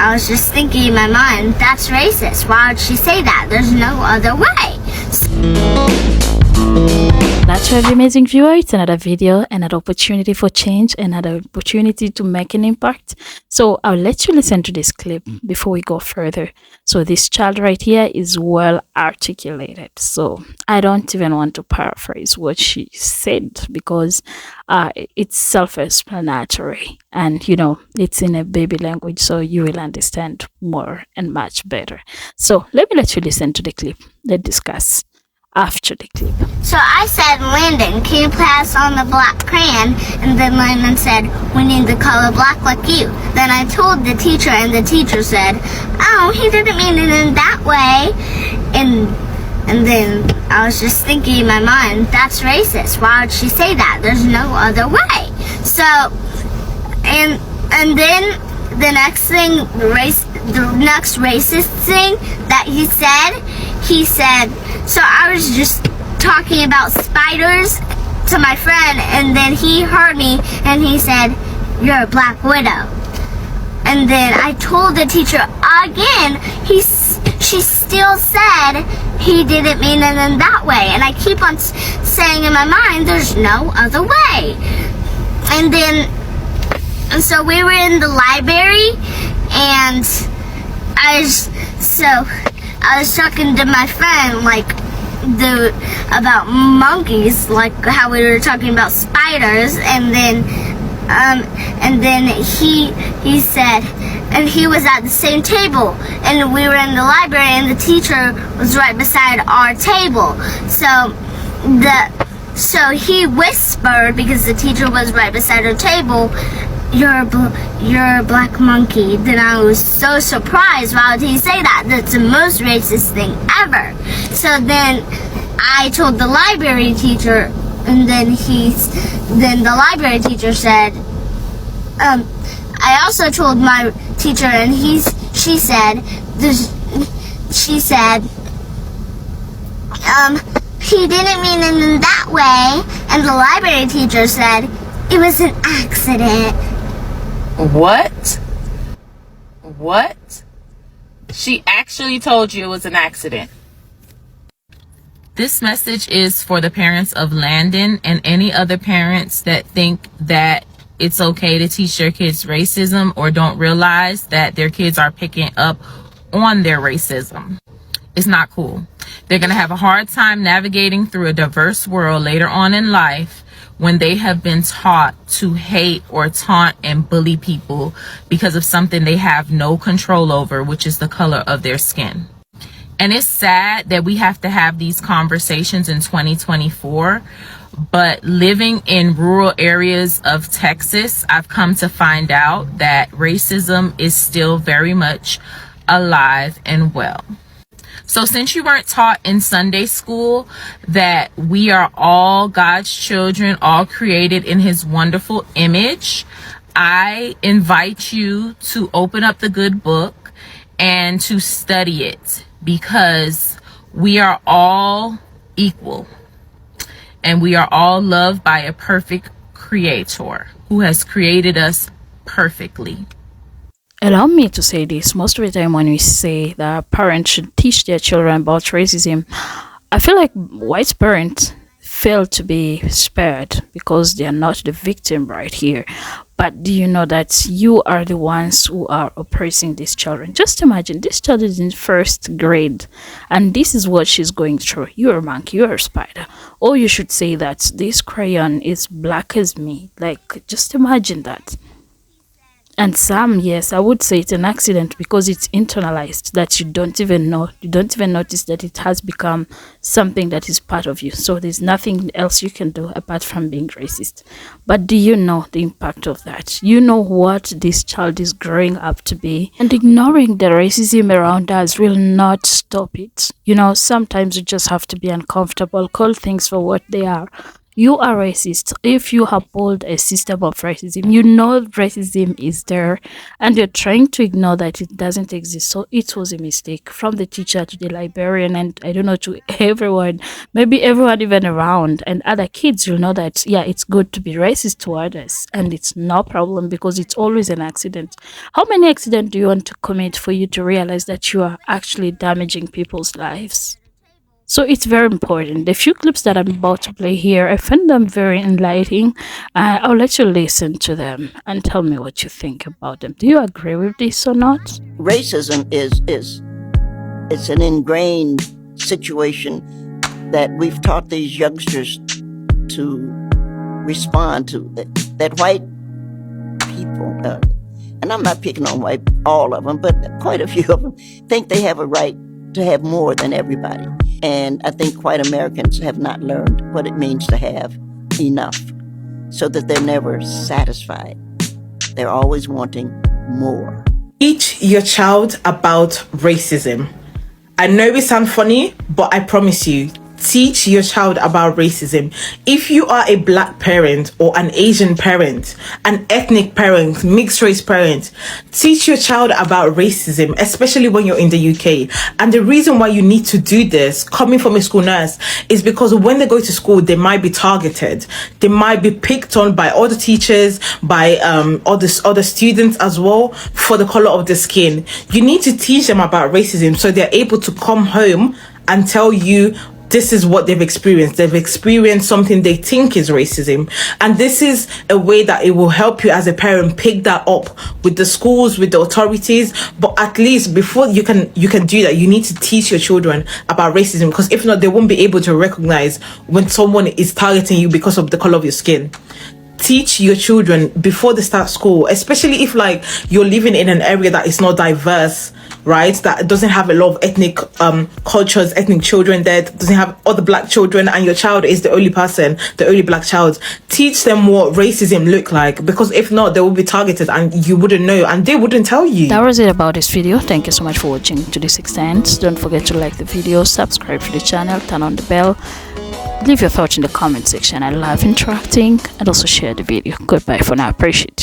I was just thinking in my mind, that's racist. Why would she say that? There's no other way. That's right, amazing viewer. It's another video, another opportunity for change, another opportunity to make an impact. So I'll let you listen to this clip before we go further. So this child right here is well articulated. So I don't even want to paraphrase what she said because it's self-explanatory, and you know, it's in a baby language, so you will understand more and much better. So let me let you listen to the clip. Let's discuss after the clip. So I said, Landon, can you pass on the black crayon? And then Landon said, we need the color black like you. Then I told the teacher, and the teacher said, oh, he didn't mean it in that way. And then I was just thinking in my mind, that's racist. Why would she say that? There's no other way. So, and then the next thing, the next racist thing that he said, so I was just talking about spiders to my friend, and then he heard me and he said, you're a black widow. And then I told the teacher again, she still said he didn't mean it in that way. And I keep on saying in my mind, there's no other way. And so we were in the library, and I was talking to my friend about monkeys, like how we were talking about spiders, and then he said, and he was at the same table, and we were in the library, and the teacher was right beside our table. So he whispered, because the teacher was right beside our table, you're a black monkey. Then I was so surprised. Why would he say that? That's the most racist thing ever. So then I told the library teacher, and then the library teacher said, I also told my teacher, and she said, he didn't mean it in that way. And the library teacher said, it was an accident. What? She actually told you it was an accident. This message is for the parents of Landon and any other parents that think that it's okay to teach their kids racism or don't realize that their kids are picking up on their racism. It's not cool. They're going to have a hard time navigating through a diverse world later on in life when they have been taught to hate or taunt and bully people because of something they have no control over, which is the color of their skin. And it's sad that we have to have these conversations in 2024, but living in rural areas of Texas, I've come to find out that racism is still very much alive and well. So since you weren't taught in Sunday school that we are all God's children, all created in his wonderful image, I invite you to open up the good book and to study it, because we are all equal and we are all loved by a perfect creator who has created us perfectly. Allow me to say this. Most of the time when we say that parents should teach their children about racism, I feel like white parents fail to be spared because they are not the victim right here. But do you know that you are the ones who are oppressing these children? Just imagine, this child is in first grade and this is what she's going through. You're a monkey, you're a spider. Or you should say that this crayon is black as me. Like, just imagine that. And some, yes, I would say it's an accident because it's internalized, that you don't even know. You don't even notice that it has become something that is part of you. So there's nothing else you can do apart from being racist. But do you know the impact of that? You know what this child is growing up to be. And ignoring the racism around us will not stop it. You know, sometimes you just have to be uncomfortable, call things for what they are, You are racist if you uphold a system of racism. You know racism is there and you're trying to ignore that it doesn't exist. So it was a mistake from the teacher to the librarian and I don't know to everyone, maybe everyone even around and other kids. You know that, yeah, it's good to be racist to others and it's no problem because it's always an accident. How many accidents do you want to commit for you to realize that you are actually damaging people's lives? So it's very important. The few clips that I'm about to play here, I find them very enlightening. I'll let you listen to them and tell me what you think about them. Do you agree with this or not? Racism is it's an ingrained situation that we've taught these youngsters to respond to. That white people, and I'm not picking on white, all of them, but quite a few of them, think they have a right to have more than everybody. And I think white Americans have not learned what it means to have enough, so that they're never satisfied. They're always wanting more. Teach your child about racism. I know it sounds funny, but I promise you, teach your child about racism. If you are a black parent or an Asian parent, an ethnic parent, mixed race parent, teach your child about racism, especially when you're in the UK. And the reason why you need to do this, coming from a school nurse, is because when they go to school, they might be targeted. They might be picked on by other teachers, by other students as well, for the color of the skin. You need to teach them about racism so they're able to come home and tell you this is what they've experienced. They've experienced something they think is racism. And this is a way that it will help you as a parent pick that up with the schools, with the authorities. But at least before you can do that, you need to teach your children about racism, because if not, they won't be able to recognize when someone is targeting you because of the color of your skin. Teach your children before they start school, especially if like you're living in an area that is not diverse, right? That doesn't have a lot of ethnic cultures, ethnic children there, doesn't have other black children, and your child is the only person, the only black child. Teach them what racism look like, because if not, they will be targeted and you wouldn't know and they wouldn't tell you. That was it about this video. Thank you so much for watching to this extent. Don't forget to like the video, subscribe to the channel, turn on the bell. Leave your thoughts in the comment section. I love interacting, and also share the video. Goodbye for now. Appreciate you.